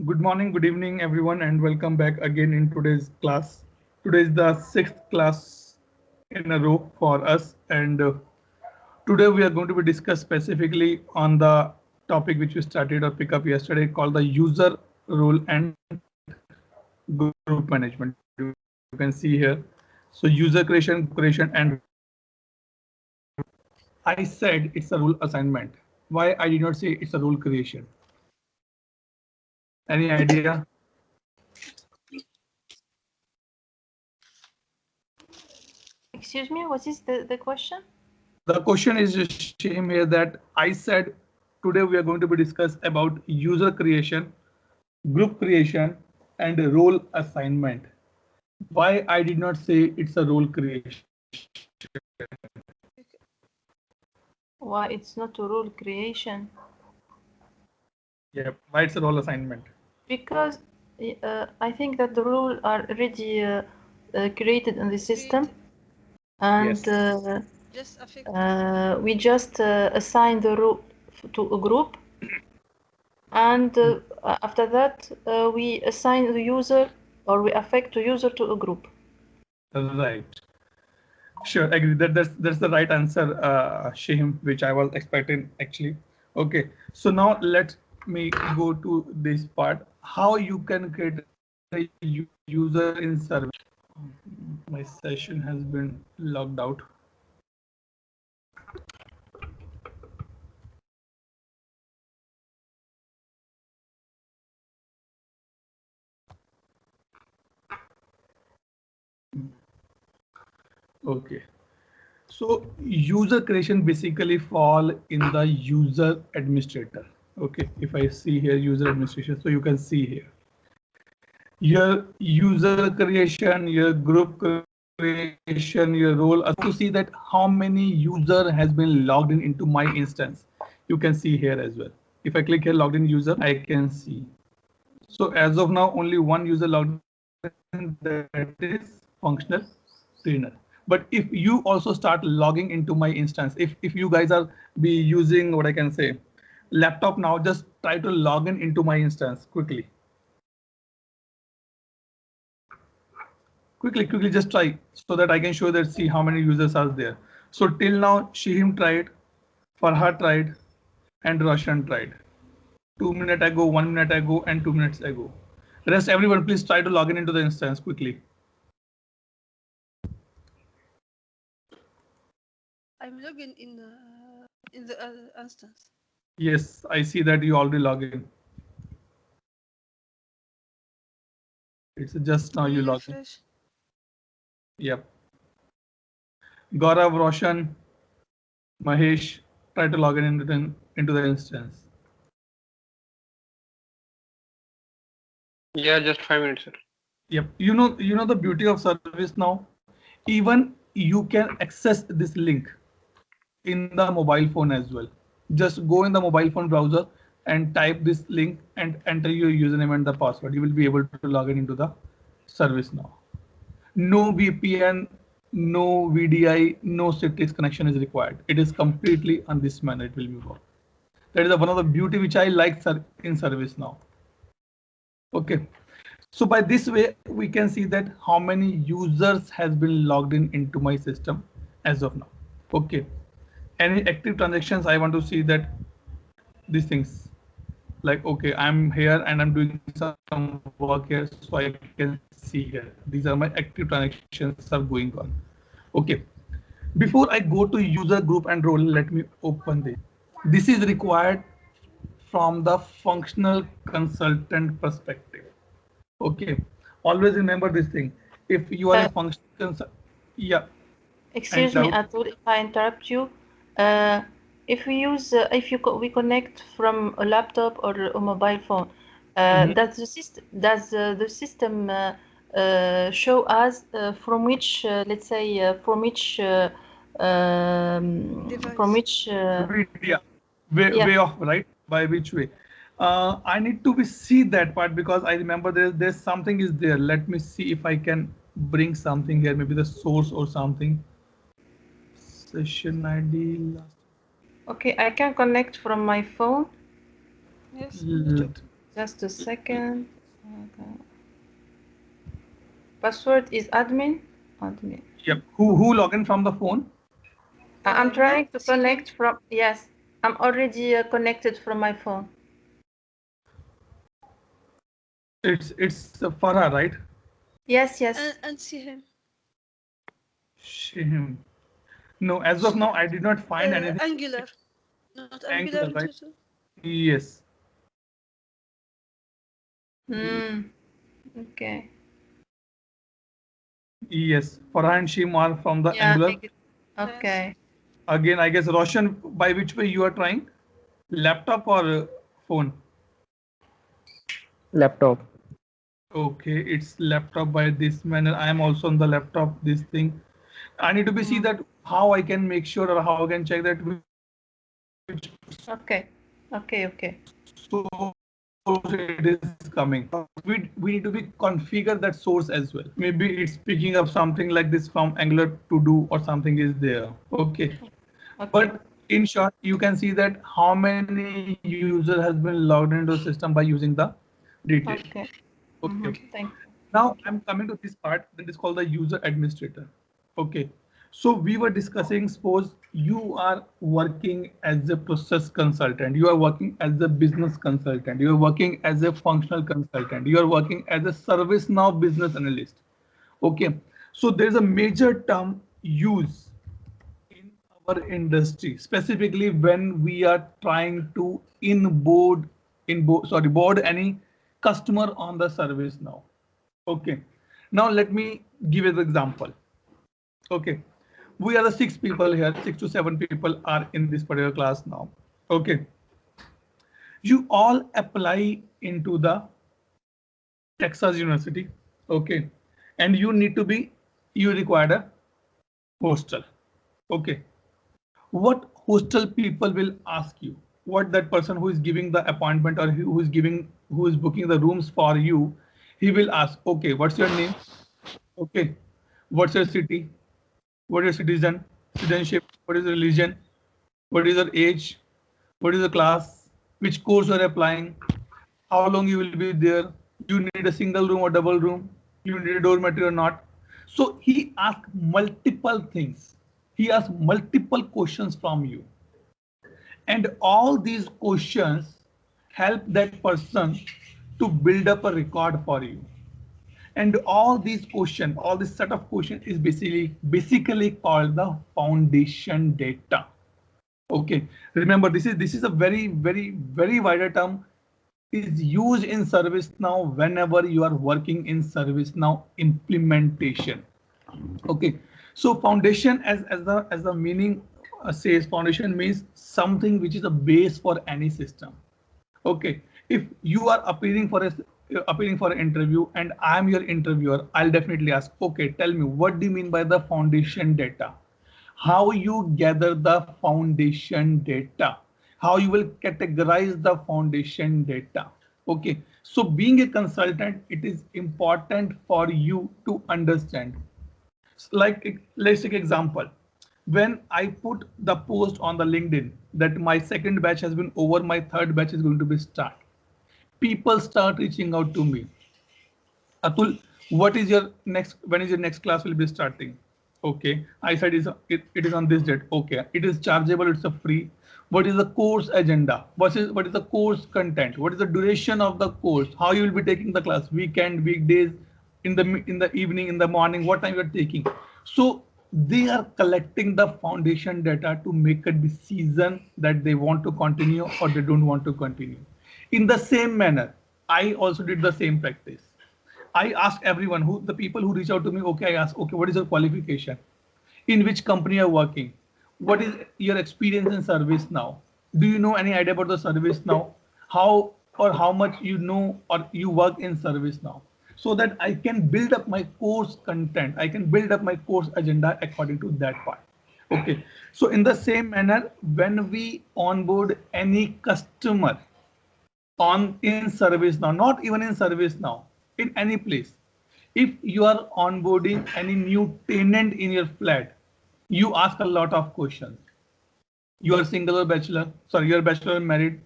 Good morning, good evening, everyone, and welcome back again in today's class. Today is the sixth class in a row for us, and today we are going to be discuss specifically on the topic which we started or pick up yesterday called the user role and group management. You can see here. So user creation, group creation, and I said it's a rule assignment. Why I did not say it's a rule creation? Any idea? Excuse me, what is the question? The question is just shame here that I said today we are going to be discuss about user creation, group creation, and role assignment. Why I did not say it's a role creation? Why it's not a rule creation? Yeah, why it's a role assignment? Because I think that the rules are already created in the system, and we just assign the rule to a group, and after that we assign the user or we affect the user to a group. Right. Sure, agree. That's the right answer, Shahim, which I was expecting actually. Okay, so now let me go to this part. How you can create a user in service? My session has been logged out. Okay. So user creation basically fall in the user administrator. Okay, if I see here user administration, so you can see here your user creation, your group creation, your role. To see that how many user has been logged in into my instance, you can see here as well. If I click here logged in user, I can see. So as of now, only one user logged in, that is functional trainer. But if you also start logging into my instance, if you guys are be using what I can say laptop now, just try to log in into my instance quickly. Quickly, just try so that I can show that see how many users are there. So till now, Shihim tried, Farhad tried, and Roshan tried. 2 minutes ago, 1 minute ago, and 2 minutes ago. Rest everyone, please try to log in into the instance quickly. I'm logging in the instance. Yes, I see that you already log in. It's just now Can you you log in. refresh? Yep. Gaurav, Roshan, Mahesh, try to log in into the instance. Yeah, just 5 minutes, sir. Yep. You know the beauty of service now. Even you can access this link in the mobile phone as well. Just go in the mobile phone browser and type this link and enter your username and the password. You will be able to log in into the service now. No VPN, no VDI, no Citrix connection is required. It is completely on this manner. It will be work. That is one of the beauty which I like in service now. Okay. So by this way, we can see that how many users has been logged in into my system as of now. Okay. Any active transactions, I want to see that these things like, okay, I'm here and I'm doing some work here, so I can see here. These are my active transactions are going on. Okay. Before I go to user group and role, let me open this. This is required from the functional consultant perspective. Okay. Always remember this thing. If you are a Uh, functional yeah, and Excuse me, Atul, if I interrupt you. If we use, we connect from a laptop or a mobile phone, Mhm. does the system show us from which, let's say, from Device. which, Yeah, way yeah. of right by which way. I need to be see that part because I remember there's something is there. Let me see if I can bring something here, maybe the source or something. Session ID last. Okay, I can connect from my phone. Yes, me too. Just a second. Okay. Password is admin. Admin. Yep. Who log in from the phone? I'm trying to see him. connect from. Yes, I'm already connected from my phone. It's Farah, right? Yes, yes. And see him. Shame. No, as of now, I did not find anything. Angular. Not Angular, Angular, right? Tutu. Yes. Okay. Yes. Farah and Shim are from the Yeah. Angular. Okay. Again, I guess Roshan, by which way you are trying? Laptop or phone? Laptop. Okay, it's laptop by this manner. I am also on the laptop, this thing. I need to be see that how I can make sure or how I can check that which Okay. Okay. source it is coming. We need to be configure that source as well. Maybe it's picking up something like this from Angular to do or something is there. Okay. But in short, you can see that how many user has been logged into the system by using the detail. Okay. Okay. Thank you. Now I'm coming to this part that is called the user administrator. Okay. So we were discussing, suppose you are working as a process consultant, you are working as a business consultant, you are working as a functional consultant, you are working as a ServiceNow business analyst. Okay. So there's a major term use in our industry, specifically when we are trying to board any customer on the ServiceNow. Okay. Now let me give you the example. Okay. We are the 6 people here, 6 to 7 people are in this particular class now. Okay. You all apply into the Texas University. Okay. And you require a hostel. Okay. What hostel people will ask you? What that person who is giving the appointment or who is booking the rooms for you, he will ask, okay, what's your name? Okay. What's your city? What is citizenship? What is religion? What is your age? What is the class? Which course you are applying? How long you will be there? You need a single room or double room? You need a dormitory or not? So he asks multiple things. He asks multiple questions from you. And all these questions help that person to build up a record for you. And all this set of questions is basically called the foundation data. Okay, remember this is a very wider term. Is used in ServiceNow whenever you are working in ServiceNow implementation. Okay, so foundation as the meaning says, foundation means something which is a base for any system. Okay, if you are appearing for an interview and I am your interviewer, I'll definitely ask, okay, tell me, what do you mean by the foundation data? How you gather the foundation data? How you will categorize the foundation data? Okay, so being a consultant, it is important for you to understand. Like, let's take example. When I put the post on the LinkedIn that my second batch has been over, my third batch is going to be start. People start reaching out to me. Atul, what is your next? When is your next class will be starting? Okay, I said it is on this date. Okay, it is chargeable. It's a free. What is the course agenda? What is the course content? What is the duration of the course? How you will be taking the class? Weekend, weekdays, in the evening, in the morning. What time you are taking? So they are collecting the foundation data to make a decision that they want to continue or they don't want to continue. In the same manner, I also did the same practice. I ask everyone the people who reach out to me, okay, I ask, okay, what is your qualification? In which company you're working? What is your experience in ServiceNow? Do you know any idea about the ServiceNow? How much you know or you work in ServiceNow? So that I can build up my course content. I can build up my course agenda according to that part. Okay. So in the same manner, when we onboard any customer in ServiceNow, not even in ServiceNow, in any place, if you are onboarding any new tenant in your flat, you ask a lot of questions. You are single or bachelor, sorry, you are bachelor and married,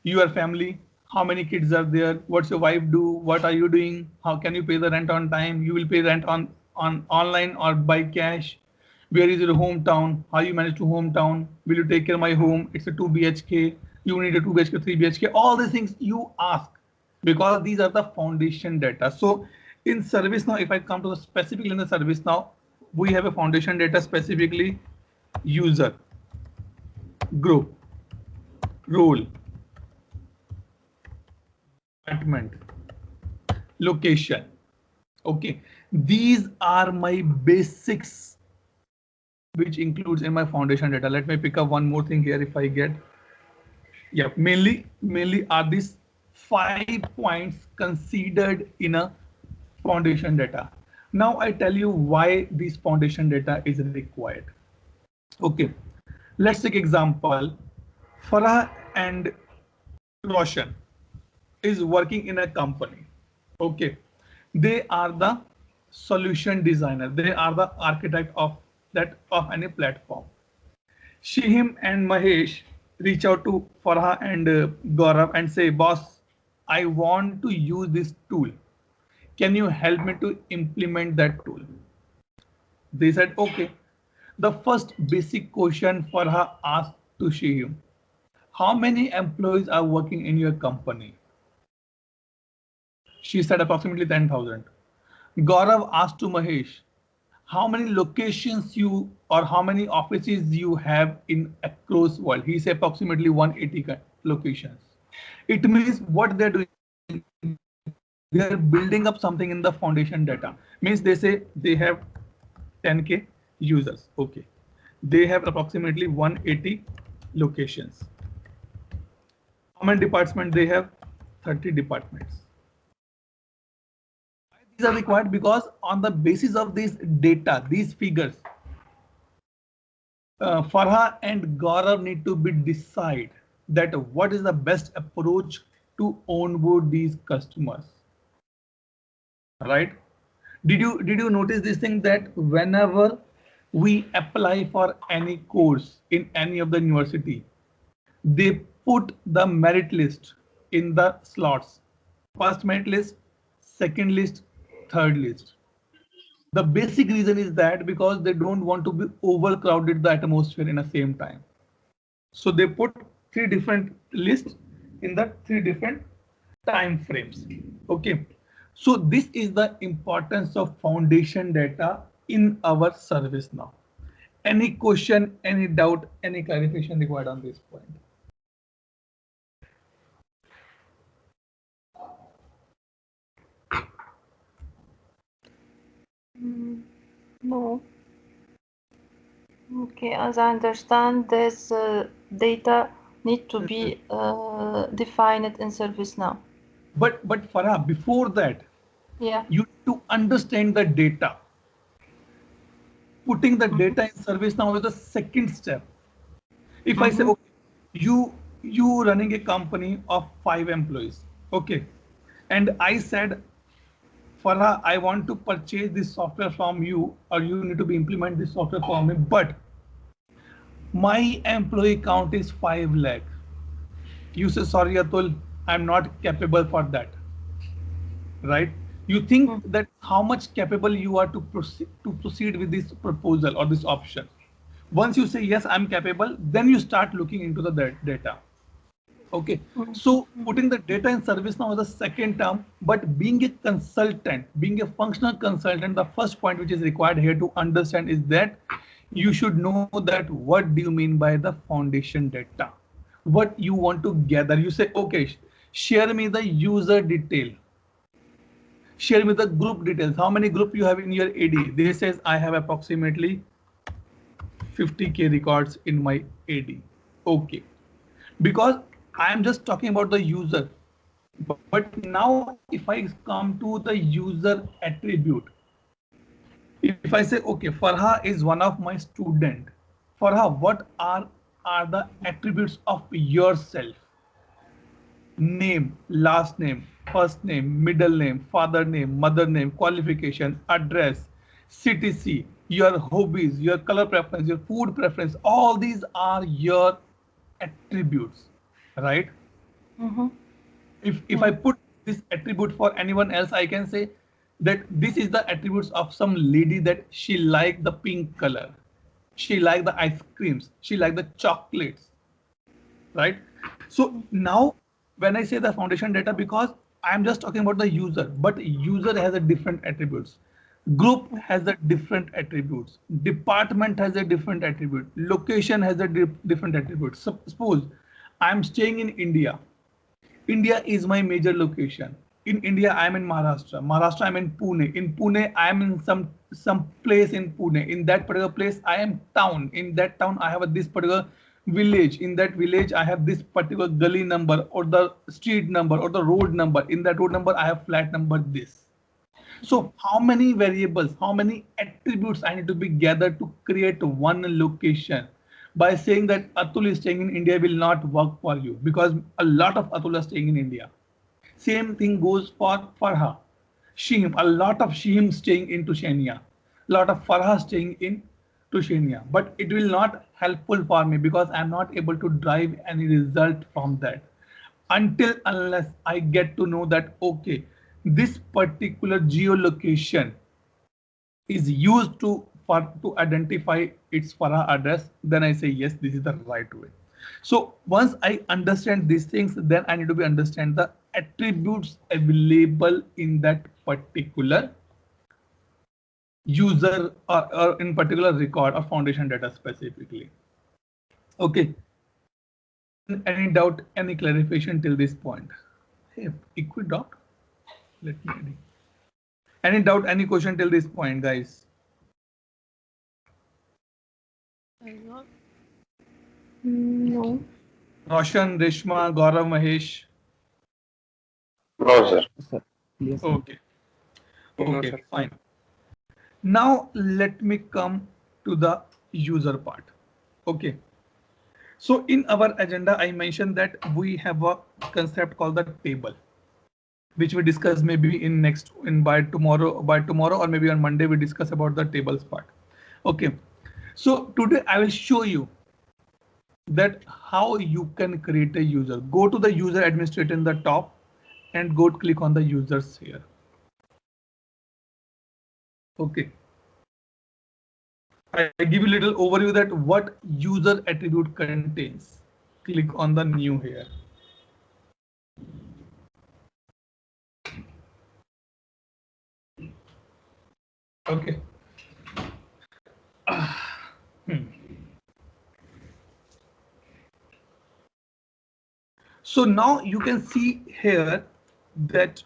you are family, how many kids are there, what's your wife do, what are you doing, how can you pay the rent on time, you will pay rent on online or by cash, where is your hometown, how you manage to hometown, will you take care of my home, it's a 2 bhk, you need a 2 bhk, 3 bhk, all these things you ask, because these are the foundation data. So in ServiceNow, if I come to the specifically in the ServiceNow, we have a foundation data, specifically user, group, role, department, location. Okay, these are my basics which includes in my foundation data. Let me pick up one more thing here if I get. Yeah, mainly are these 5 points considered in a foundation data. Now I tell you why this foundation data is required. Okay, let's take example. Farah and Roshan is working in a company. Okay, they are the solution designer, they are the architect of any platform. Shihim and Mahesh reach out to Farah and Gaurav and say, boss, I want to use this tool, can you help me to implement that tool? They said okay. The first basic question Farah asked to Shihim, how many employees are working in your company? She said approximately 10,000. Gaurav asked to Mahesh, how many locations you or how many offices you have in across world? He said approximately 180 locations. It means what they're doing, they are building up something in the foundation data. Means they say they have 10K users. Okay, they have approximately 180 locations. How many departments they have? 30 departments. These are required because on the basis of this data, these figures, Farha and Gaurav need to be decide that what is the best approach to onboard these customers. Right? Did you notice this thing that whenever we apply for any course in any of the university, they put the merit list in the slots. First merit list, second list, third list. The basic reason is that because they don't want to be overcrowded the atmosphere in the same time. So they put 3 different lists in the 3 different time frames. Okay. So this is the importance of foundation data in our ServiceNow. Any question, any doubt, any clarification required on this point? No. Okay, as I understand, this data need to be defined in ServiceNow. But Farah, before that, Yeah. you need to understand the data. Putting the data in ServiceNow is the second step. If I say, okay, you running a company of 5 employees, okay, and I said, Farah, I want to purchase this software from you, or you need to be implement this software for me, but my employee count is 5 lakh. You say, sorry, Atul, I'm not capable for that. Right? You think that how much capable you are to proceed with this proposal or this option. Once you say, yes, I'm capable, then you start looking into the data. Okay, so putting the data in ServiceNow is the second term, but being a consultant, being a functional consultant, the first point which is required here to understand is that you should know that what do you mean by the foundation data, what you want to gather. You say, okay, share me the user detail, share me the group details, how many group you have in your AD. They says I have approximately 50K records in my AD. Okay, because I am just talking about the user. But now if I come to the user attribute, if I say, okay, Farha is one of my student. Farha, what are the attributes of yourself? Name, last name, first name, middle name, father name, mother name, qualification, address, CTC, your hobbies, your color preference, your food preference, all these are your attributes, right? If I put this attribute for anyone else, I can say that this is the attributes of some lady, that she like the pink color, she like the ice creams, she like the chocolates, right? So now when I say the foundation data, because I'm just talking about the user, but user has a different attributes, group has a different attributes, department has a different attribute, location has a different attribute. Suppose I'm staying in India. India is my major location. In India, I am in Maharashtra. Maharashtra, I am in Pune. In Pune, I am in some place in Pune. In that particular place, I am town. In that town, I have this particular village. In that village, I have this particular gully number or the street number or the road number. In that road number, I have flat number this. So how many variables, how many attributes I need to be gathered to create one location? By saying that Atul is staying in India will not work for you, because a lot of Atul are staying in India. Same thing goes for Farha. Shihim, a lot of Shihim staying in Tushania, a lot of Farha staying in Tushania. But it will not helpful for me because I'm not able to drive any result from that until unless I get to know that, okay, this particular geolocation is used to identify its Farah address, then I say yes, this is the right way. So once I understand these things, then I need to be understand the attributes available in that particular user or in particular record or foundation data specifically. Okay. Any doubt, any clarification till this point? Hey, Equidoc, let me read. Any doubt, any question till this point, guys? No. Roshan, Reshma, Gaurav, Mahesh. No, sir. Sir. Yes, sir. Okay. No, Okay, sir. fine. Now let me come to the user part. Okay. So in our agenda, I mentioned that we have a concept called the table, which we discuss maybe by tomorrow, or maybe on Monday we discuss about the tables part. Okay. So today I will show you that how you can create a user. Go to the user administrator in the top and go click on the users here. Okay. I give you a little overview that what user attribute contains. Click on the new here. Okay. So now you can see here that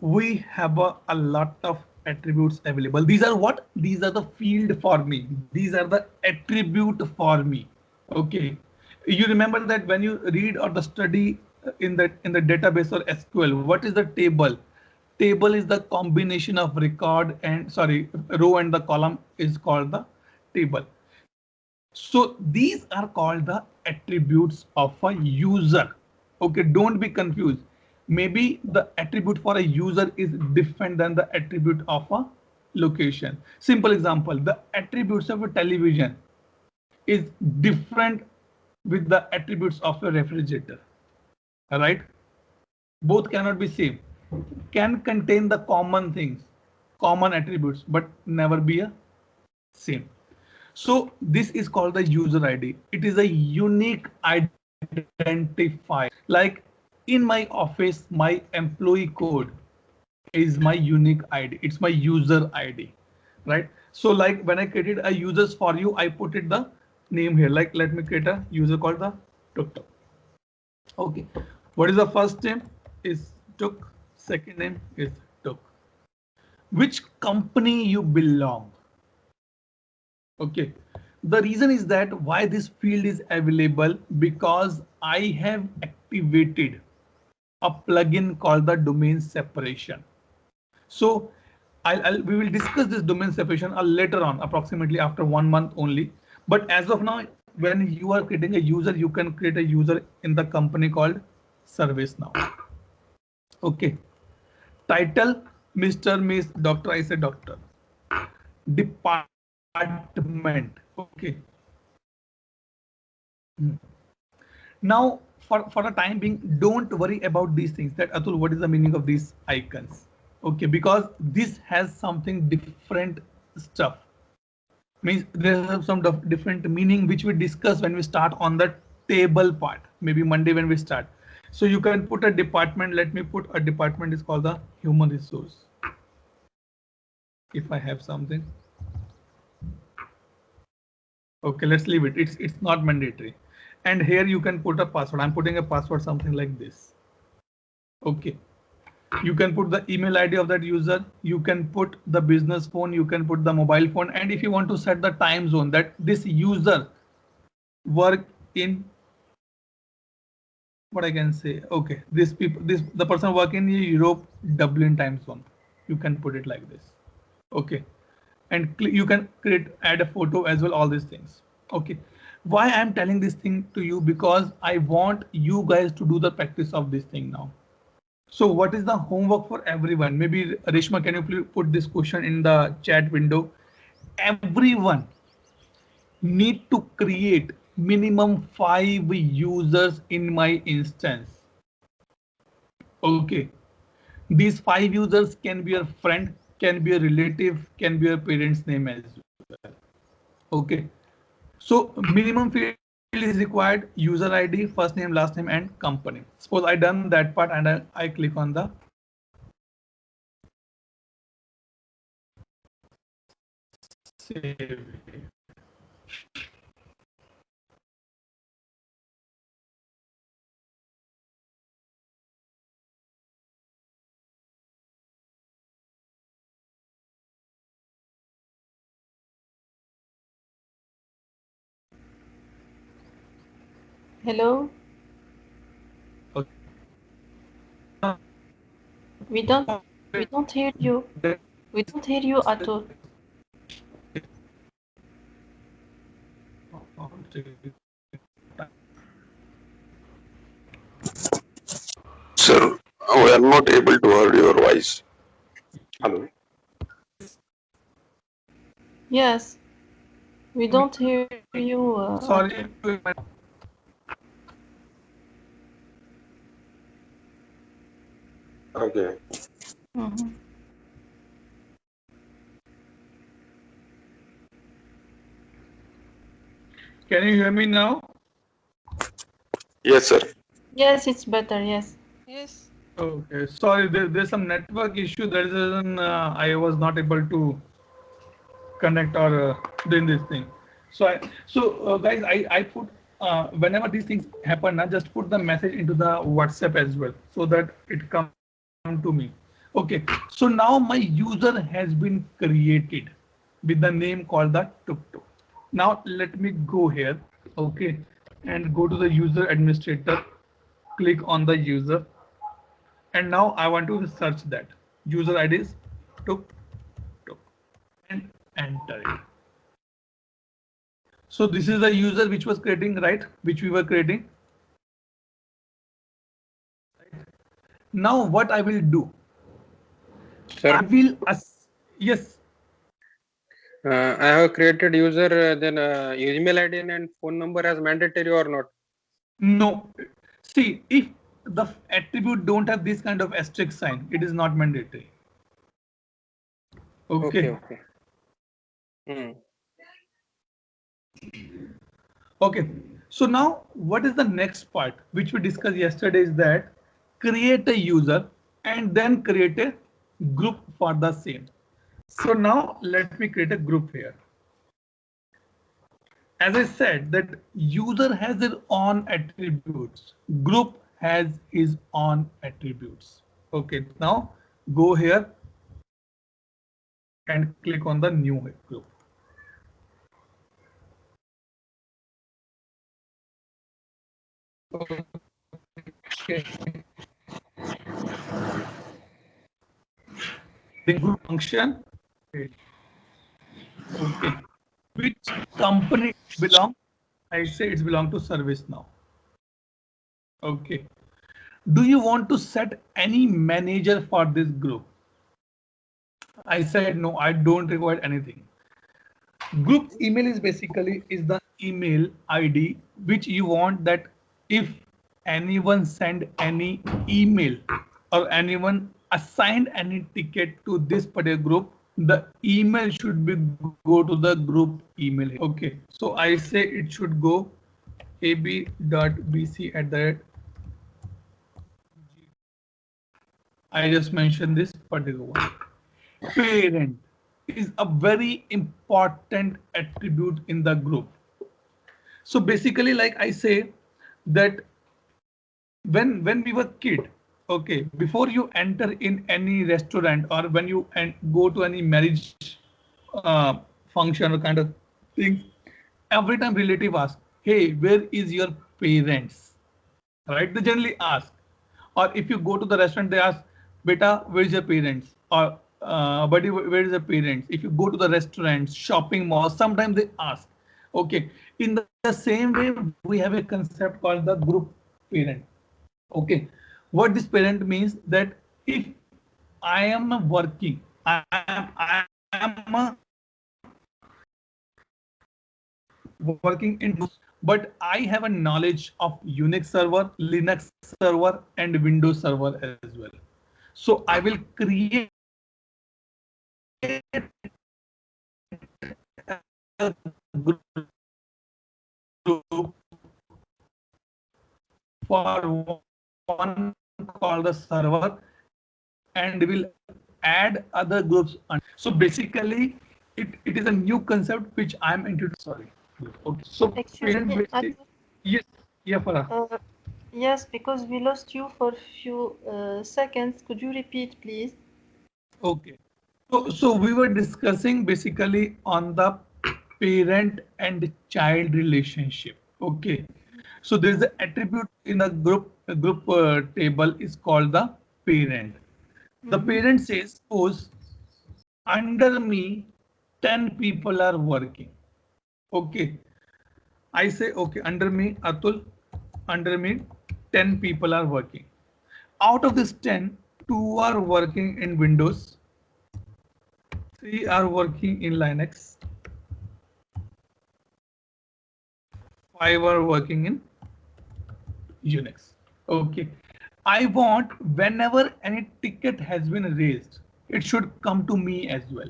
we have a lot of attributes available. These are what? These are the field for me. These are the attribute for me. Okay. You remember that when you read or the study in the database or SQL, what is the table? Table is the combination of record and row and the column is called the table. So these are called the attributes of a user. Okay, don't be confused. Maybe the attribute for a user is different than the attribute of a location. Simple example, the attributes of a television is different with the attributes of a refrigerator. All right, both cannot be same. Can contain the common things, common attributes, but never be a same. So this is called the user ID. It is a unique identifier. Like in my office, my employee code is my unique ID. It's my user ID, right? So like when I created a users for you, I put it the name here. Like let me create a user called the Tuk. Okay. What is the first name? Is Tuk. Second name is Tuk. Which company you belong? Okay, the reason is that why this field is available, because I have activated a plugin called the domain separation. So we will discuss this domain separation later on, approximately after 1 month only. But as of now, when you are creating a user, you can create a user in the company called ServiceNow. Okay. Title, Mr. Miss, Doctor, I say doctor. Department. Okay. Now for the time being, don't worry about these things. That Atul, what is the meaning of these icons? Okay, because this has something different stuff. Means there's some different meaning which we discuss when we start on the table part. Maybe Monday when we start. So you can put a department. Let me put a department is called the human resource. If I have something. Okay, let's leave it. It's not mandatory. And here you can put a password. I'm putting a password something like this. Okay. You can put the email ID of that user. You can put the business phone. You can put the mobile phone. And if you want to set the time zone that this user work in, what I can say, okay, the person work in Europe, Dublin time zone. You can put it like this. Okay. And you can add a photo as well, all these things. Okay. Why I'm telling this thing to you? Because I want you guys to do the practice of this thing now. So what is the homework for everyone? Maybe Reshma, can you please put this question in the chat window? Everyone need to create minimum 5 users in my instance. Okay. These 5 users can be your friend, can be a relative, can be your parents' name as well. Okay. So minimum field is required: user ID, first name, last name, and company. Suppose I done that part and I click on the save. Hello? Okay. We don't hear you. We don't hear you at all. Sir, we are not able to hear your voice. Hello. Yes. We don't hear you. Sorry. Okay. Mhm. Can you hear me now? Yes, sir. Yes, it's better. Yes. Yes. Okay. Sorry, there's some network issue. That is the reason I was not able to connect or doing this thing. So guys, I put whenever these things happen, I just put the message into the WhatsApp as well, so that it comes to me. Okay. So now my user has been created with the name called the TukTuk. Now let me go here. Okay, and go to the user administrator. Click on the user, and now I want to search that user ID is TukTuk and enter it. So this is the user which was creating, right? Which we were creating. Now what I will do? Sir, I will yes. I have created user, then email ID and phone number as mandatory or not? No. See, if the attribute don't have this kind of asterisk sign, it is not mandatory. Okay. Okay. Okay. So now what is the next part which we discussed yesterday is that create a user and then create a group for the same. So now let me create a group here. As I said that user has their own attributes, group has his own attributes. Okay, now go here and click on the new group. Okay. The group function. Okay. Which company it belong? I say it's belong to ServiceNow. Okay. Do you want to set any manager for this group? I said no, I don't require anything. Group email is basically is the email ID which you want that if anyone send any email or anyone assigned any ticket to this particular group, the email should be go to the group email. Okay, so I say it should go ab.bc at the I just mentioned this particular one. Parent is a very important attribute in the group. So basically, like I say that when we were kid, okay, before you enter in any restaurant or when you go to any marriage function or kind of thing, every time relative asks, hey, where is your parents? Right? They generally ask. Or if you go to the restaurant, they ask, beta, where's your parents? Or buddy, where is your parents? If you go to the restaurants, shopping malls, sometimes they ask. Okay. In the same way, we have a concept called the group parent. Okay. What this parent means that if I am working, I am working in, but I have a knowledge of Unix server, Linux server, and Windows server as well. So I will create a group for one called the server, and will add other groups. So basically, it is a new concept which I'm introducing. Sorry. Okay. So Excuse parent me, basic. Yes. Yeah, Farah. yes, because we lost you for a few seconds. Could you repeat, please? Okay. So we were discussing basically on the parent and child relationship. Okay. So there is an attribute in the group table is called the parent. The parent says, suppose under me 10 people are working. Okay. I say, okay, under me, Atul, under me 10 people are working. Out of this 10, 2 are working in Windows, 3 are working in Linux, 5 are working in Unix. Okay. I want whenever any ticket has been raised, it should come to me as well.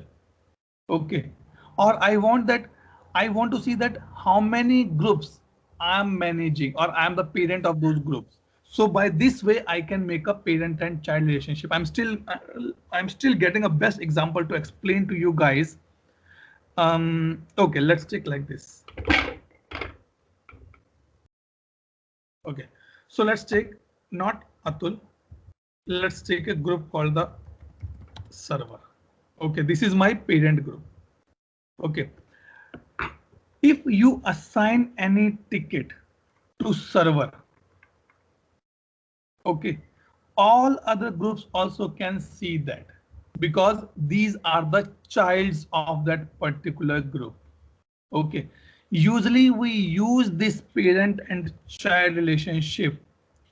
Okay. Or I want to see that how many groups I'm managing or I'm the parent of those groups. So by this way, I can make a parent and child relationship. I'm still getting a best example to explain to you guys. Okay, let's take like this. Okay, so let's take not Atul. Let's take a group called the server. Okay, this is my parent group. Okay, if you assign any ticket to server, okay, all other groups also can see that because these are the childs of that particular group. Okay, usually we use this parent and child relationship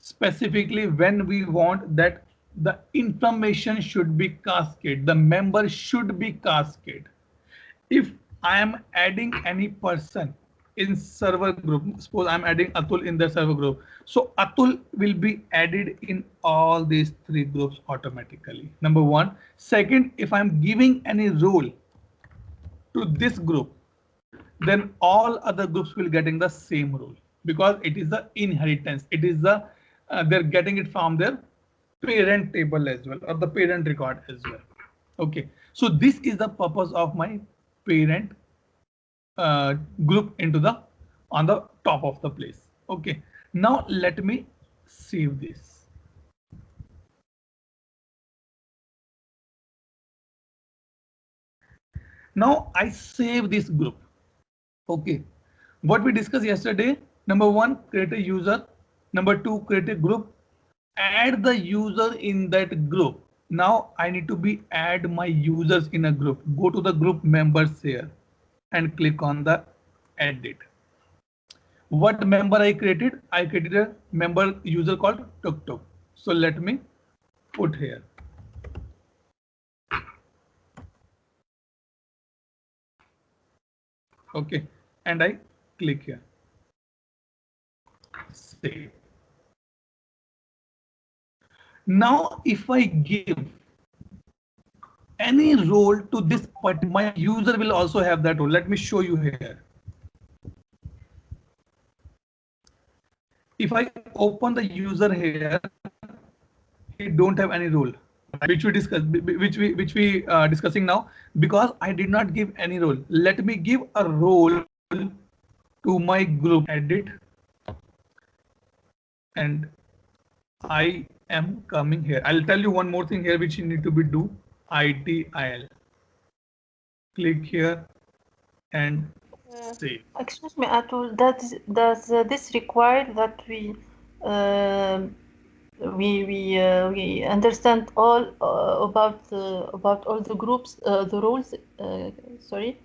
specifically when we want that the information should be cascade, the member should be cascade. If I am adding any person in server group, suppose I'm adding Atul in the server group, so Atul will be added in all these 3 groups automatically. Number one. Second, if I'm giving any role to this group, then all other groups will getting the same role because it is the inheritance. It is the they're getting it from their parent table as well or the parent record as well. Okay, so this is the purpose of my parent group into the on the top of the place. Okay, now let me save this. Now I save this group. Okay, what we discussed yesterday, number one, create a user. Number two, create a group. Add the user in that group. Now I need to be add my users in a group. Go to the group members here and click on the edit. What member I created? I created a member user called TukTuk. So let me put here. Okay, and I click here. Save. Now, if I give any role to this, but my user will also have that role. Let me show you here. If I open the user here, he don't have any role, which we discuss, which we discussing now, because I did not give any role. Let me give a role to my group. Edit, and I am coming here. I'll tell you one more thing here which you need to be do. ITIL. Click here and save. Excuse me, Atul. Does this require that we understand all about all the groups, the rules? Sorry.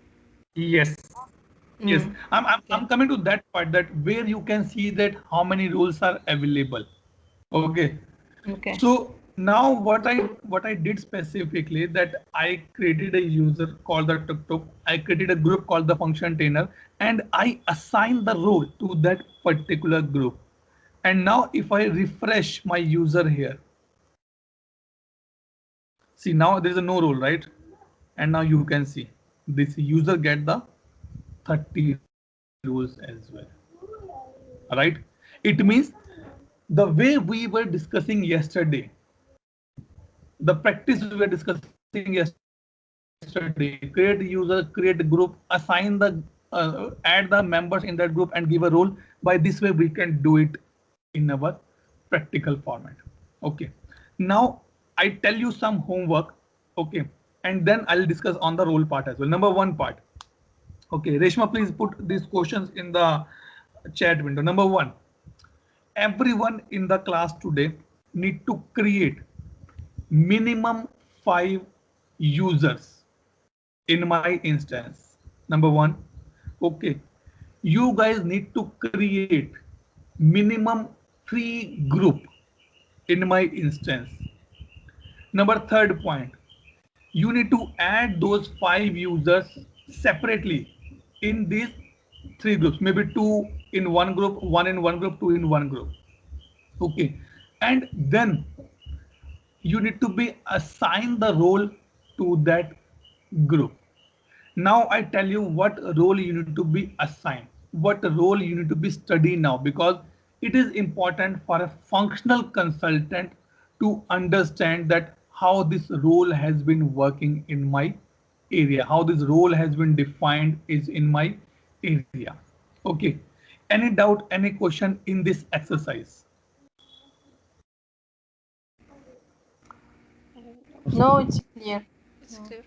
Yes. Yes, I'm coming to that part, that where you can see that how many rules are available. Okay. Okay. So now what I did specifically, that I created a user called the tuk-tuk. I created a group called the function trainer, and I assigned the role to that particular group. And now if I refresh my user here, see now there is a no role, right? And now you can see this user get the 30 rules as well. All right. It means the way we were discussing yesterday, the practice we were discussing yesterday, create a user, create a group, assign the add the members in that group and give a role. By this way we can do it in our practical format. Okay, now I tell you some homework. Okay, and then I'll discuss on the role part as well. Number one part. Okay, Reshma, please put these questions in the chat window. Number one, everyone in the class today need to create minimum 5 users in my instance. Number one. Okay, you guys need to create minimum 3 group in my instance. Number third point, you need to add those 5 users separately in these 3 groups, maybe 2 in one group, 1 in one group, 2 in one group. Okay, and then you need to be assigned the role to that group. Now I tell you what role you need to be assigned, what role you need to be studying now, because it is important for a functional consultant to understand that how this role has been working in my area, how this role has been defined is in my area. Okay, any doubt, any question in this exercise? No, it's clear. It's clear.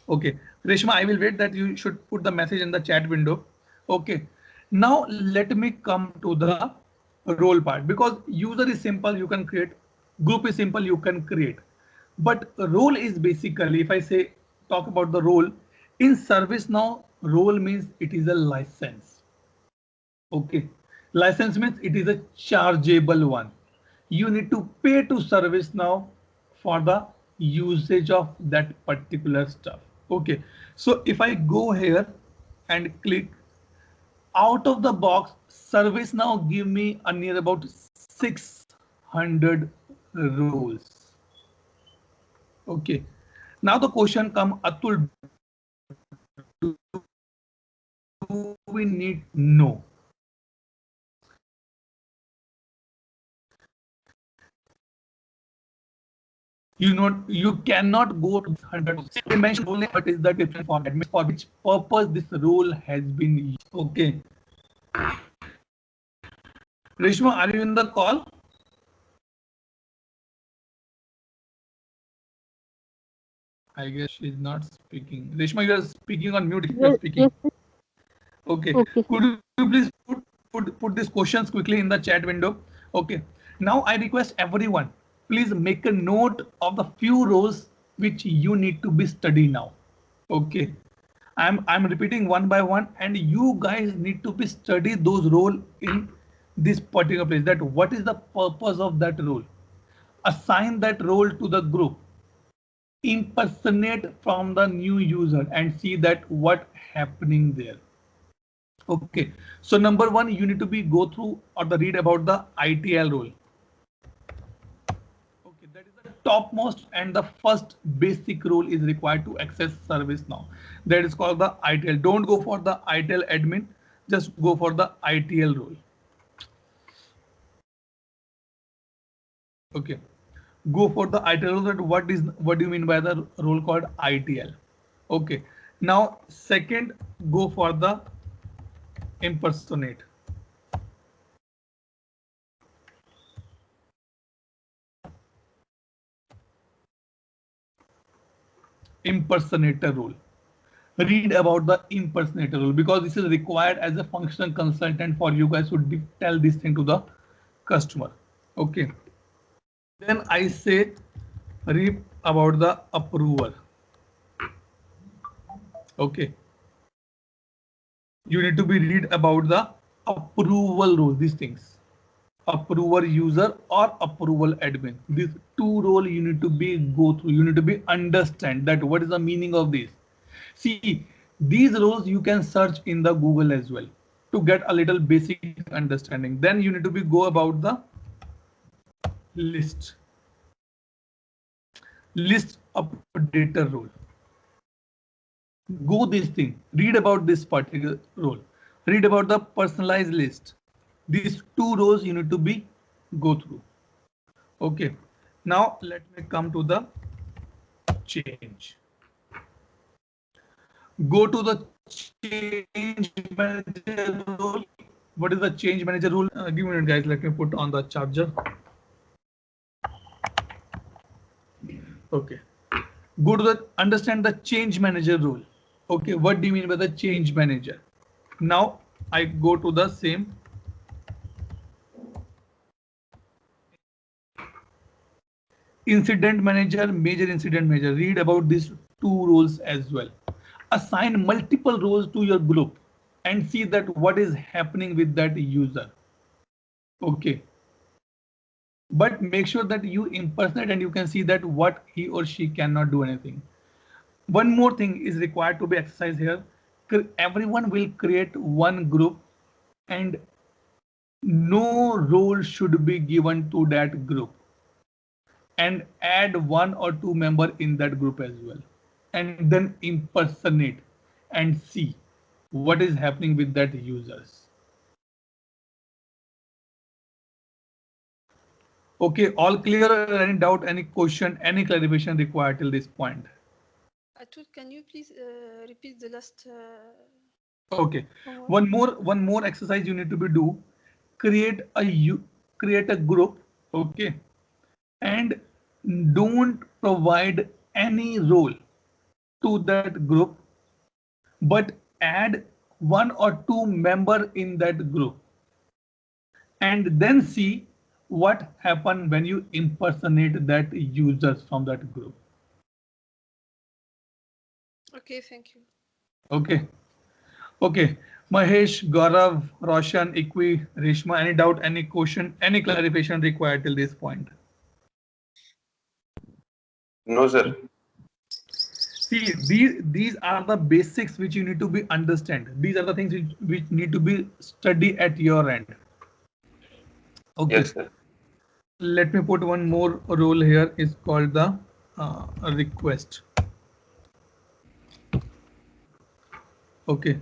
Okay, Reshma, I will wait that you should put the message in the chat window. Okay, now let me come to the role part, because user is simple, you can create, group is simple, you can create, but role is basically, if I say talk about the role in ServiceNow, role means it is a license. Okay, license means it is a chargeable one. You need to pay to ServiceNow for the usage of that particular stuff. Okay, so if I go here and click out of the box, ServiceNow give me a near about 600 roles. Okay, now the question come, Atul, do we need? No. You cannot go to 100. They mention role name, but is the different format for which purpose this role has been used. Okay. Reshma, are you in the call? I guess she's not speaking. Reshma, you are speaking on mute if you are speaking. Okay. Could you please put these questions quickly in the chat window? Okay. Now I request everyone, please make a note of the few roles which you need to be studying now. Okay. I'm repeating one by one, and you guys need to be study those role in this particular place. That what is the purpose of that role? Assign that role to the group. Impersonate from the new user and see that what happening there. Okay, so number one, you need to be go through or the read about the ITIL role. topmost and the first basic rule is required to access ServiceNow. That is called the ITL. Don't go for the ITL admin, just go for the ITL rule. Okay, go for the ITL rule. What do you mean by the rule called ITL? Okay, now second, go for the impersonate. Impersonator rule. Read about the impersonator rule because this is required as a functional consultant for you guys to tell this thing to the customer. Okay. Then I say read about the approver. Okay. You need to be read about the approval rule, these things. Approver user or approval admin. These two roles you need to be go through. You need to be understand that what is the meaning of this. See, these roles you can search in the Google as well to get a little basic understanding. Then you need to be go about the list updater role. Go this thing, read about this particular role, read about the personalized list. These two rows you need to be go through. Okay, now let me come to the change. Go to the change manager role. What is the change manager rule? Give me a minute, guys. Let me put on the charger. Okay. Go to the understand the change manager rule. Okay, what do you mean by the change manager? Now I go to the same incident manager, major incident manager. Read about these two roles as well. Assign multiple roles to your group and see that what is happening with that user. Okay. But make sure that you impersonate and you can see that what he or she cannot do anything. One more thing is required to be exercised here. Everyone will create one group and no role should be given to that group. And add one or two members in that group as well. And then impersonate and see what is happening with that users. Okay, all clear? Any doubt, any question, any clarification required till this point? Atul, can you please repeat the last? Okay, one more exercise you need to be do. Create a group. Okay, and don't provide any role to that group, but add one or two members in that group, and then see what happened when you impersonate that users from that group. Okay, thank you. Okay. Okay. Mahesh, Gaurav, Roshan, Ikwi, Reshma, any doubt, any question, any clarification required till this point? No, sir. See, these are the basics which you need to be understand. These are the things which need to be study at your end. Okay. Yes, sir. Let me put one more role here. Is called the request. Okay.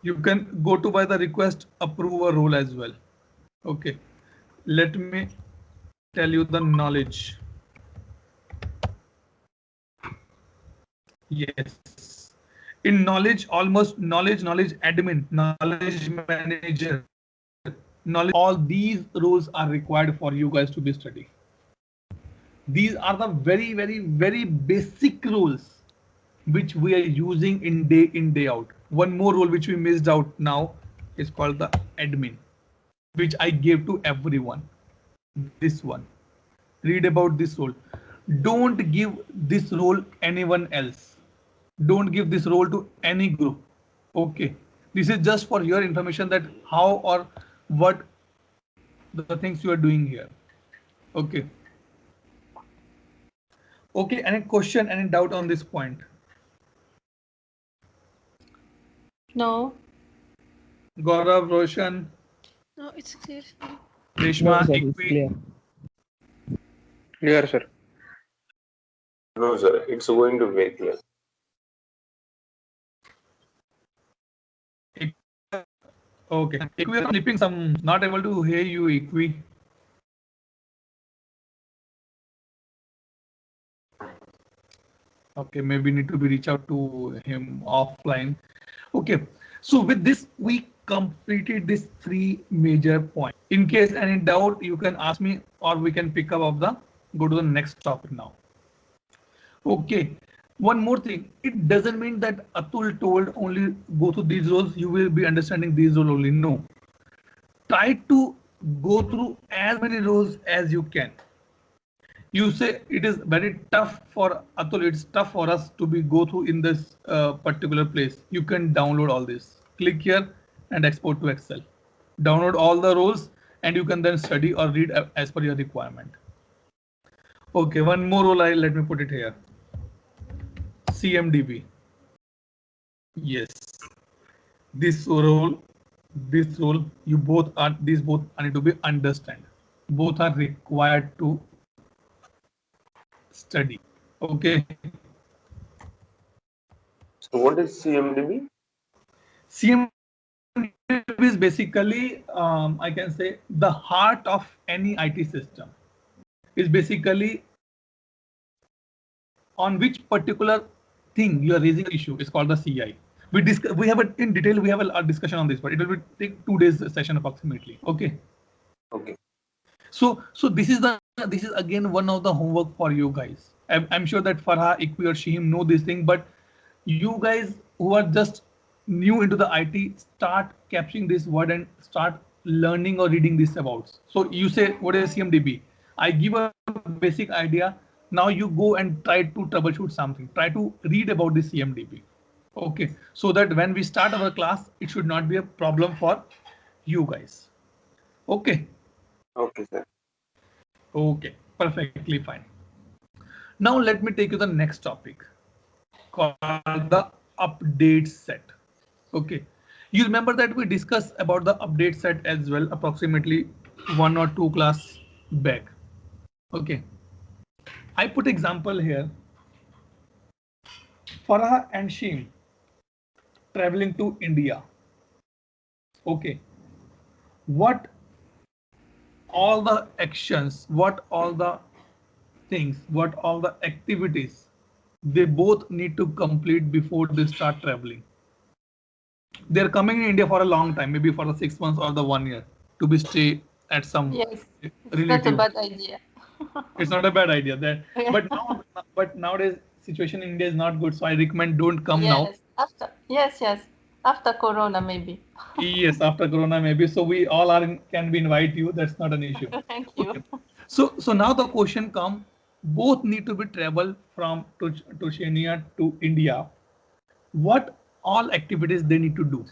You can go to by the request approver role as well. Okay. Let me tell you the knowledge. Yes. In knowledge, almost knowledge admin, knowledge manager, knowledge, all these roles are required for you guys to be studying. These are the very basic roles which we are using in day out. One more role which we missed out now is called the admin, which I gave to everyone. This one. Read about this role. Don't give this role anyone else. Don't give this role to any group. Okay. This is just for your information that how or what the things you are doing here. Okay. Okay. Any question, any doubt on this point? No. Gaurav, Roshan. No, it's clear. Reshma, No, sir, it's Ikwi. clear. Clear, sir. No, sir. It's going to be very clear. Okay. Equi, I'm sleeping some. Not able to hear you, Equi. Okay, maybe need to be reach out to him offline. Okay, so with this we completed these 3 major points. In case any doubt, you can ask me, or we can pick up of the go to the next topic now. Okay, one more thing. It doesn't mean that Atul told only go through these roles, you will be understanding these roles only. No, try to go through as many roles as you can. You say it is very tough for Atul, it's tough for us to be go through in this particular place. You can download all this. Click here and export to Excel. Download all the roles and you can then study or read as per your requirement. Okay, one more role, let me put it here. CMDB. Yes, this role, you both are, these both need to be understand. Both are required to study. Okay. So what is CMDB? CMDB is basically, I can say, the heart of any IT system. Is basically on which particular thing you are raising an issue is called the CI. We have a, in detail, we have a discussion on this, but it will take 2 days session approximately. Okay. Okay. So this is again one of the homework for you guys. I'm sure that Farha, Equi or Shihim know this thing, but you guys who are just new into the IT, start capturing this word and start learning or reading this about. So you say, what is CMDB? I give a basic idea. Now you go and try to troubleshoot something. Try to read about the CMDB. Okay, so that when we start our class, it should not be a problem for you guys. Okay. Okay, sir. Okay, perfectly fine. Now let me take you to the next topic called the update set. Okay, you remember that we discussed about the update set as well, approximately 1 or 2 class back. Okay, I put example here. Farah and Sheem traveling to India. Okay, what all the actions, what all the things, what all the activities they both need to complete before they start traveling. They're coming in India for a long time, maybe for the 6 months or the 1 year to be stay at some Yes, it's relative. not a bad idea. It's not a bad idea that, but nowadays situation in India is not good, so I recommend don't come now. Yes, after Corona maybe. Yes, after Corona maybe. So we all are can we invite you? That's not an issue. Thank you. Okay. So now the question come. Both need to be travel from Tushania to India. What all activities they need to do?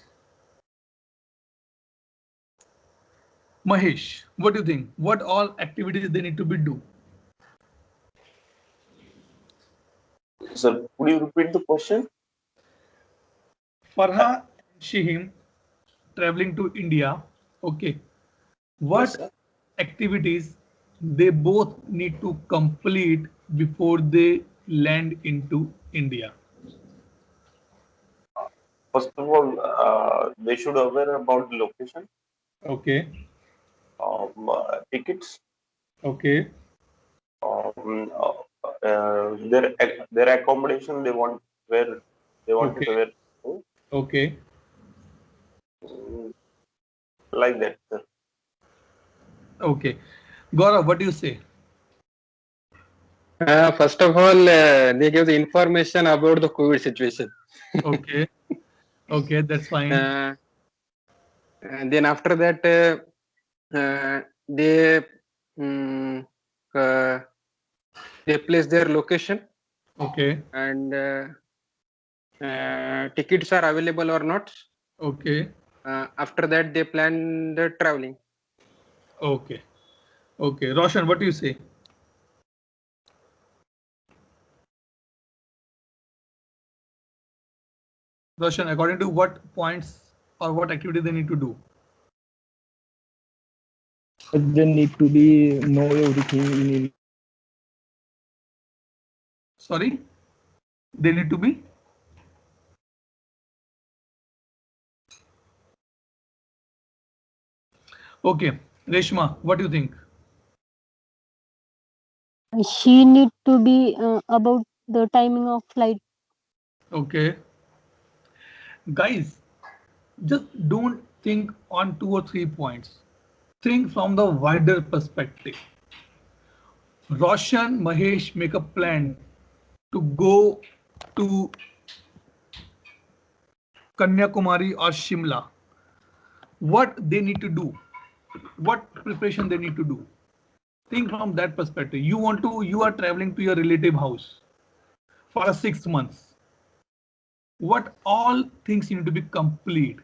Mahesh, what do you think? What all activities they need to be do? Sir, could you repeat the question? Farha and Shihim traveling to India. Okay. What Yes, activities they both need to complete before they land into India? first of all, they should aware about the location, Okay. tickets, Okay. their accommodation they want where they wanted to Okay. wear. So, Okay. like that, sir. Okay. Gaurav, what do you say? First of all, they give the information about the COVID situation. Okay. Okay, that's fine. And then after that, they they place their location Okay. and tickets are available or not. Okay. After that, they plan the traveling. Okay. Okay. Roshan, what do you say? Roshan, according to what points or what activity they need to do? They need to be know everything in Sorry, they need to be. Okay, Reshma, what do you think? She need to be about the timing of flight. Okay, guys, just don't think on 2 or 3 points. Think from the wider perspective. Roshan, Mahesh make a plan to go to Kanyakumari or Shimla. What they need to do? What preparation they need to do? Think from that perspective. You are traveling to your relative house for 6 months. What all things need to be complete?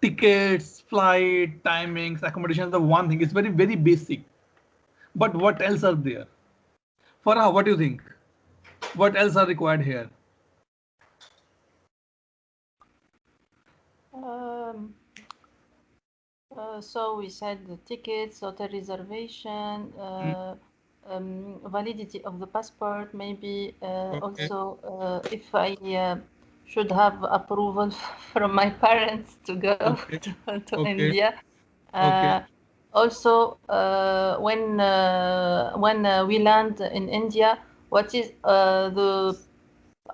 Tickets, flight, timings, accommodations, the one thing is very, very basic. But what else are there? Farah, what do you think? What else are required here? Um, so we said the tickets, hotel reservation, validity of the passport, maybe Okay. also if I should have approval from my parents to go Okay. to Okay. India. Okay. Also, when we land in India, what is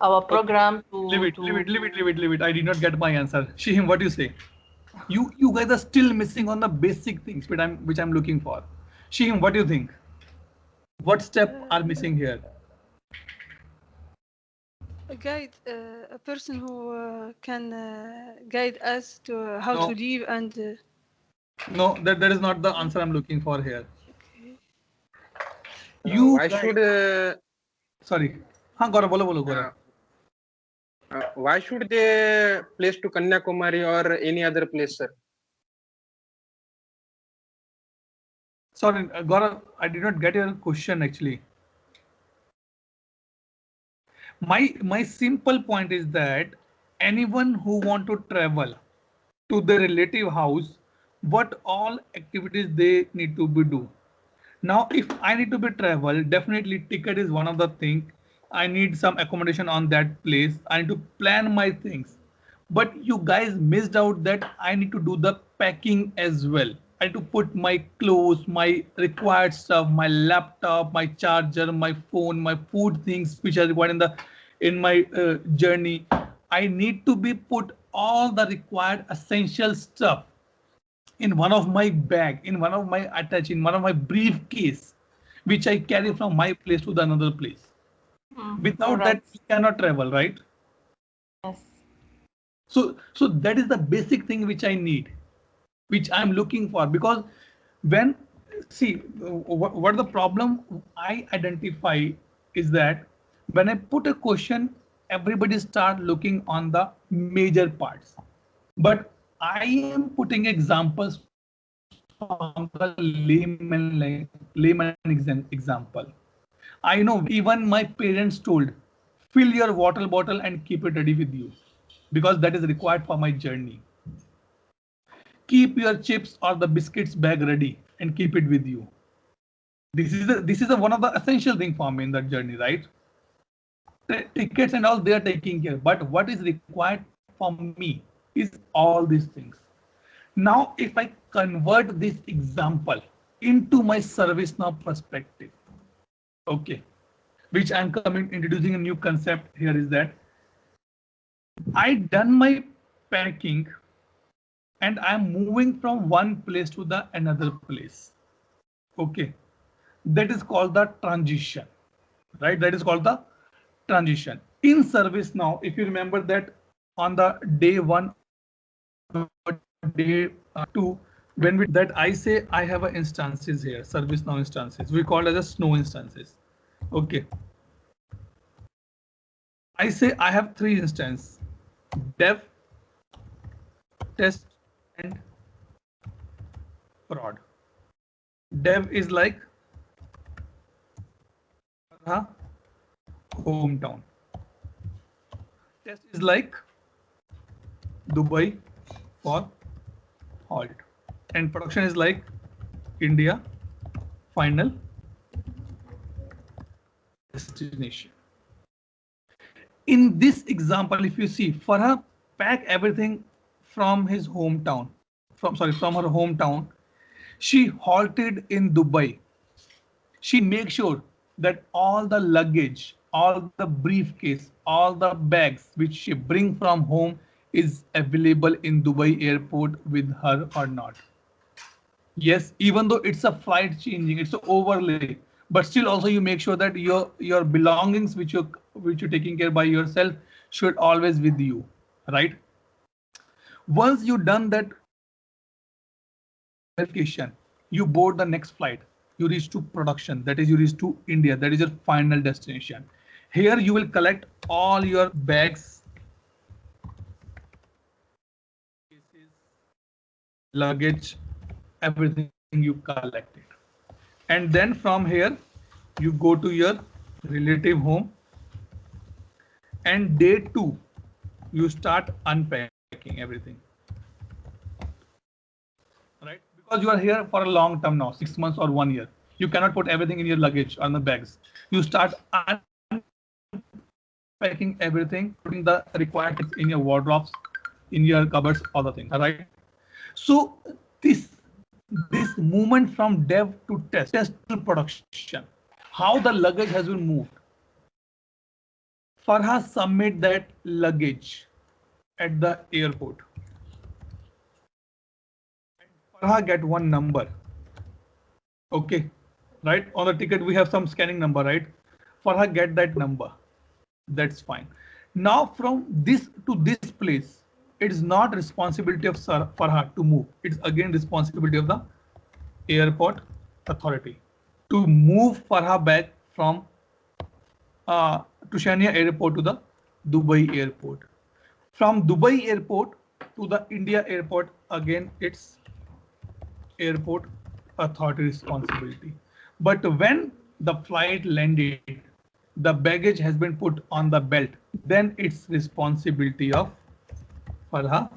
our program Leave it. I did not get my answer. Shihim, what do you say? You guys are still missing on the basic things which I'm looking for. Shihim, what do you think? What step are missing here? A guide, a person who can guide us to how No. to live and. No, that is not the answer I'm looking for here. Okay. You Why guys, should sorry. हाँ गौरव बोलो गौरव. why should they place to Kanyakumari or any other place, sir? Sorry, Gaurav, I did not get your question actually. My simple point is that anyone who want to travel to the relative house, what all activities they need to be do. Now, if I need to be travel, definitely ticket is one of the thing. I need some accommodation on that place. I need to plan my things. But you guys missed out that I need to do the packing as well. I need to put my clothes, my required stuff, my laptop, my charger, my phone, my food things which are required in my journey. I need to be put all the required essential stuff in one of my bag, in one of my attach, in one of my briefcase, which I carry from my place to the another place. Without that, you cannot travel, right? Yes. So that is the basic thing which I need, which I'm looking for. Because when see what the problem I identify is that when I put a question, everybody start looking on the major parts. But I am putting examples from the layman example. I know even my parents told, fill your water bottle and keep it ready with you because that is required for my journey. Keep your chips or the biscuits bag ready and keep it with you. This is one of the essential thing for me in that journey, right? Tickets and all they are taking care, but what is required for me is all these things. Now, if I convert this example into my ServiceNow perspective, okay, which I'm introducing a new concept here is that I done my packing and I'm moving from one place to the another place. Okay, that is called the transition, right? That is called the transition. In ServiceNow, if you remember that on the day 1, day 2, when we that I say I have a instances here, ServiceNow instances. We call it as a snow instances. Okay. I say I have 3 instances: dev, test, and prod. Dev is like hometown. Test is like Dubai for halt. And production is like India final test. destination. In this example, if you see, Farha pack everything from his hometown, from her hometown. She halted in Dubai. She makes sure that all the luggage, all the briefcase, all the bags which she bring from home is available in Dubai airport with her or not. Yes, even though it's a flight changing, it's an overlay, but still also you make sure that your belongings which you're taking care by yourself should always with you, right? Once you done that verification, you board the next flight, you reach to production, that is you reach to India, that is your final destination. Here you will collect all your bags, luggage, everything you collected, and then from here you go to your relative home, and day 2 you start unpacking everything, right? Because you are here for a long term now, 6 months or 1 year, you cannot put everything in your luggage or the bags. You start unpacking everything, putting the required things in your wardrobes, in your cupboards, all the things, all right? So this movement from dev to test to production, how the luggage has been moved. Farha submit that luggage at the airport. Farha get one number. Okay, right? On the ticket we have some scanning number, right? Farha get that number. That's fine. Now from this to this place, it is not responsibility of Farha to move. It's again responsibility of the airport authority to move Farha back from Tushania airport to the Dubai airport. From Dubai airport to the India airport, again it's airport authority responsibility. But when the flight landed, the baggage has been put on the belt, then it's responsibility of Farha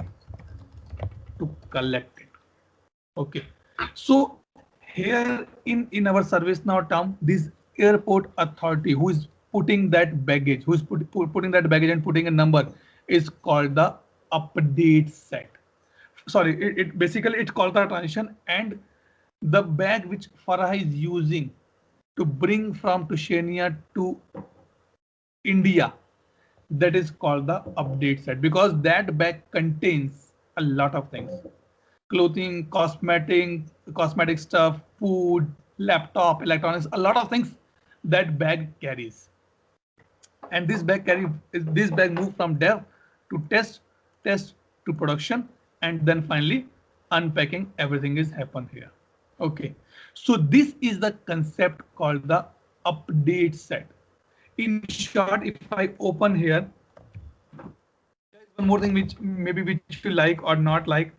to collect it. Okay, so here in our ServiceNow term, this airport authority who is putting that baggage, who is putting that baggage and putting a number, is called the update set. Sorry, it basically it's called the transition, and the bag which Farha is using to bring from Tushania to India, that is called the update set, because that bag contains a lot of things: clothing, cosmetic stuff, food, laptop, electronics, a lot of things that bag carries. And this bag move from dev to test to production, and then finally unpacking, everything is happen here. Okay, so this is the concept called the update set. In short, if I open here, there is one more thing which you like or not like.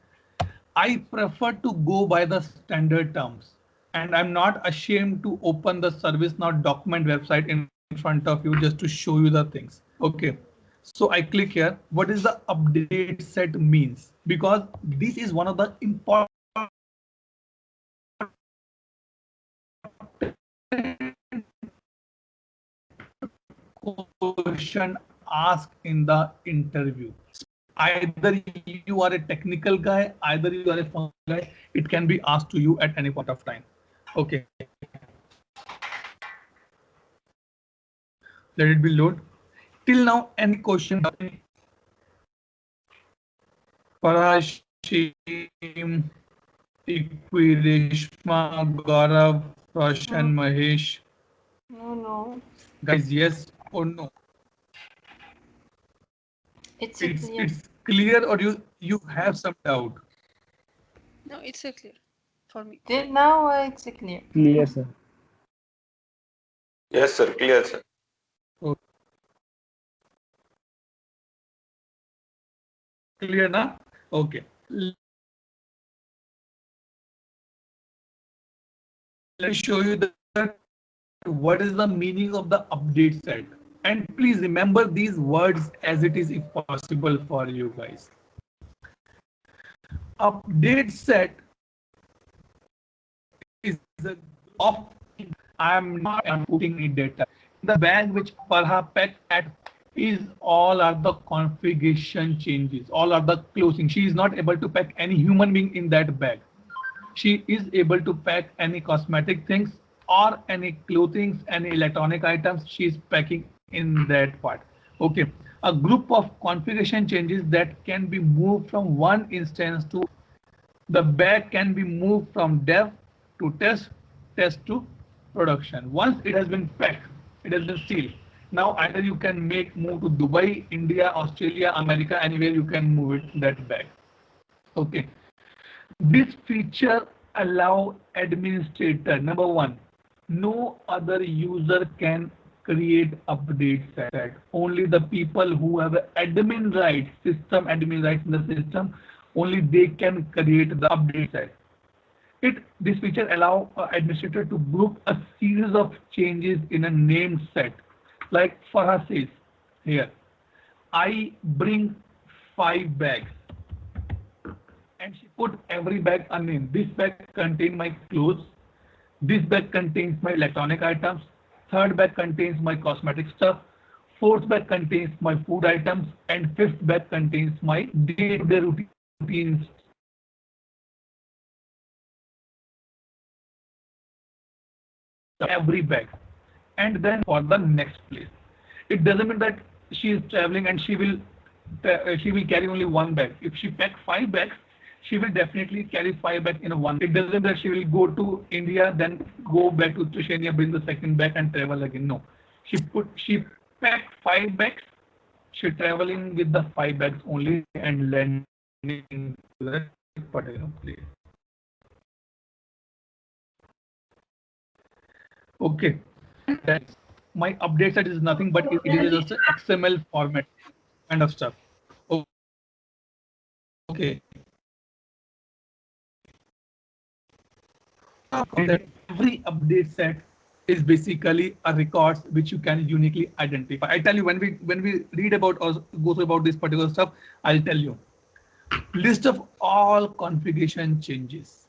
I prefer to go by the standard terms, and I'm not ashamed to open the ServiceNow document website in front of you just to show you the things. Okay, so I click here. What is the update set means? Because this is one of the important question asked in the interview. Either you are a technical guy, either you are a functional guy, it can be asked to you at any point of time. Okay. Let it be load. Till now, any question? Parashim, Reshma, Gaurav, Roshan, Mahesh. No. Guys, yes or no? It's clear. It's clear, or you have some doubt? No, it's clear for me. Now it's clear. Clear, sir. Yes, sir. Clear, sir. Clear now? Okay. Let me show you that what is the meaning of the update set. And please remember these words as it is if possible for you guys. Update set is a of I'm putting in data. the bag which Farha packed at is all are the configuration changes, all are the clothing. She is not able to pack any human being in that bag. She is able to pack any cosmetic things or any clothing, any electronic items she is packing in that part. Okay, a group of configuration changes that can be moved from one instance to the bag can be moved from dev to test, test to production. Once it has been packed, it has been sealed. Now either you can move to Dubai, India, Australia, America, anywhere you can move it that bag. Okay. This feature allow administrator, number one, no other user can create update set. Only the people who have admin rights, system admin rights in the system, only they can create the update set. This feature allow administrator to group a series of changes in a named set. Like Farha says here, I bring 5 bags. And she put every bag a name. This bag contains my clothes. This bag contains my electronic items. Third bag contains my cosmetic stuff. Fourth bag contains my food items. And fifth bag contains my day-to-day routines. Every bag. And then for the next place. It doesn't mean that she is traveling and she will carry only one bag. If she packs 5 bags, she will definitely carry 5 bags in one. It doesn't mean that she will go to India, then go back to Oceania, bring the second bag and travel again. No. She packed 5 bags. She traveling with the 5 bags only and landing in that particular place. Okay. That's my update set is nothing but it is just an XML format kind of stuff. Okay. Every update set is basically a records which you can uniquely identify. I tell you when we read about or go through about this particular stuff, I'll tell you list of all configuration changes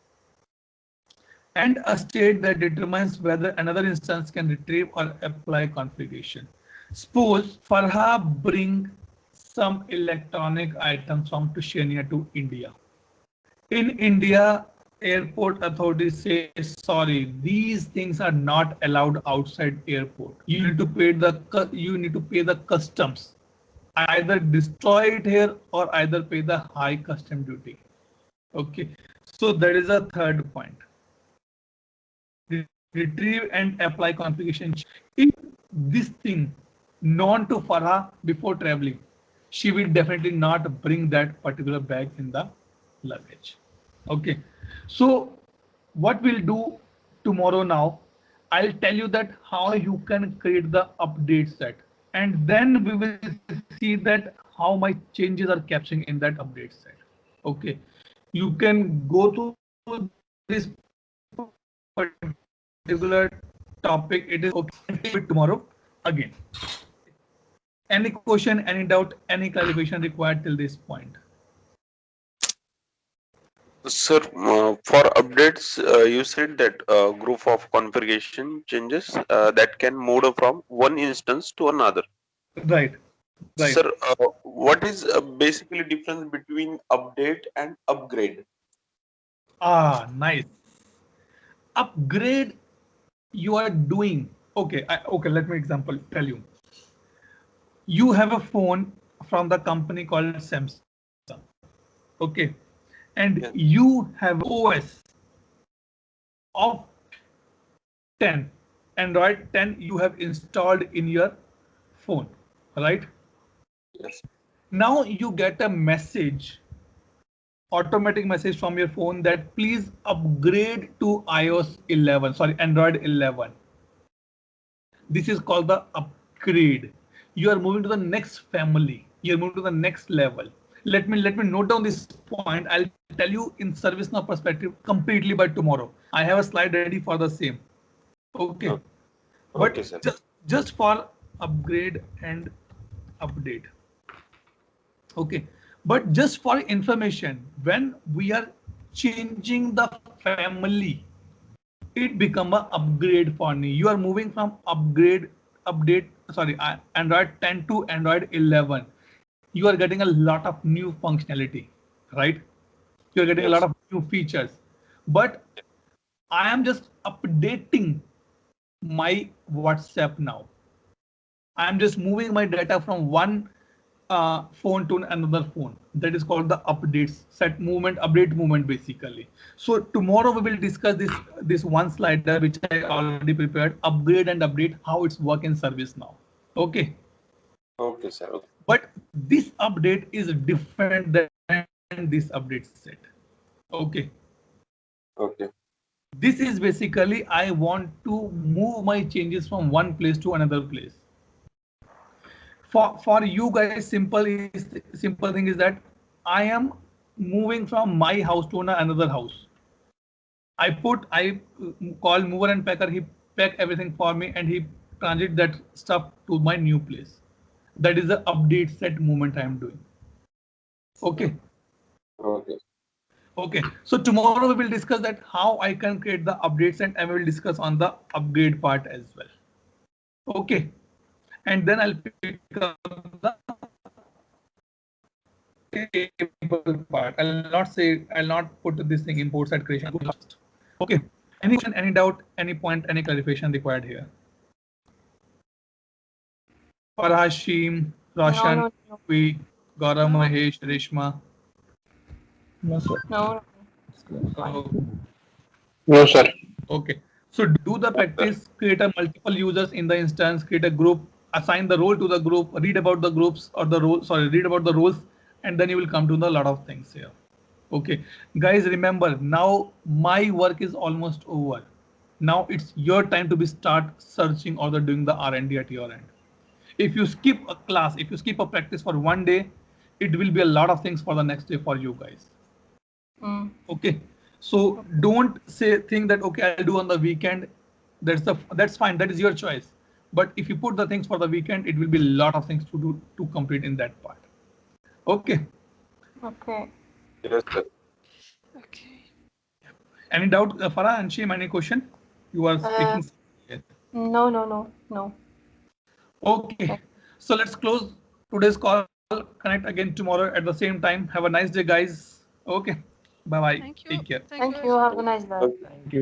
and a state that determines whether another instance can retrieve or apply configuration. Suppose Farha bring some electronic items from Oceania to India. In India, airport authorities say, sorry, these things are not allowed outside airport. You need to pay the customs. Either destroy it here or either pay the high custom duty. Okay, so that is a third point. Retrieve and apply configuration. If this thing known to Farha before traveling, she will definitely not bring that particular bag in the luggage. Okay, so what we'll do tomorrow now, I'll tell you that how you can create the update set, and then we will see that how my changes are capturing in that update set. Okay, you can go to this particular topic. It is okay tomorrow again. Any question, any doubt, any clarification required till this point? Sir, for updates, you said that group of configuration changes that can move from one instance to another. Right. Right. Sir, what is basically difference between update and upgrade? Ah, nice. Upgrade you are doing. Okay, okay. Let me tell you. You have a phone from the company called Samsung. Okay, and yes. You have OS of 10, Android 10 you have installed in your phone, right? Yes. Now you get a message, automatic message from your phone that please upgrade to iOS 11, sorry, Android 11. This is called the upgrade. You are moving to the next family. You're moving to the next level. Let me note down this point. I'll tell you in ServiceNow perspective completely by tomorrow. I have a slide ready for the same. Okay. Okay, but sir. just for upgrade and update. Okay. But just for information, when we are changing the family, it become an upgrade for me. You are moving from upgrade update, sorry, Android 10 to Android 11, you are getting a lot of new functionality, right? You're getting a lot of new features, but I am just updating my WhatsApp now. I am just moving my data from one phone to another phone. That is called the updates, set movement, update movement basically. So tomorrow we will discuss this one slider which I already prepared, upgrade and update, how it's work in ServiceNow. Okay. Okay, sir. Okay. But this update is different than this update set. Okay. Okay. This is basically I want to move my changes from one place to another place. For you guys, simple thing is that I am moving from my house to another house. I call mover and packer. He pack everything for me and he transit that stuff to my new place. That is the update set movement I am doing. Okay. Okay. Okay. So tomorrow we will discuss that how I can create the updates and I will discuss on the upgrade part as well. Okay. And then I'll pick up the table part. I'll not put this thing import side creation. Okay. Any question, any doubt, any point, any clarification required here? Farhashim, Roshan, No. Gaurav, Mahesh, Reshma. No, sir. No. Oh, No, sir. okay. So do the practice, create a multiple users in the instance, create a group, assign the role to the group, read about the groups or the role, sorry, read about the roles, and then you will come to the lot of things here. Okay, guys, remember now my work is almost over. Now it's your time to be start searching or doing the R&D at your end. If you skip a class, if you skip a practice for one day, it will be a lot of things for the next day for you guys. Okay, so don't think that okay, I'll do on the weekend. That's fine. That is your choice. But if you put the things for the weekend, it will be a lot of things to do to complete in that part. Okay. Okay. Yes, sir. Okay. Any doubt, Farah and Shim? Any question? You are speaking. No. Okay. So let's close today's call. Connect again tomorrow at the same time. Have a nice day, guys. Okay. Bye bye. Thank you. Take care. Thank you. Have a nice day. Okay. Thank you.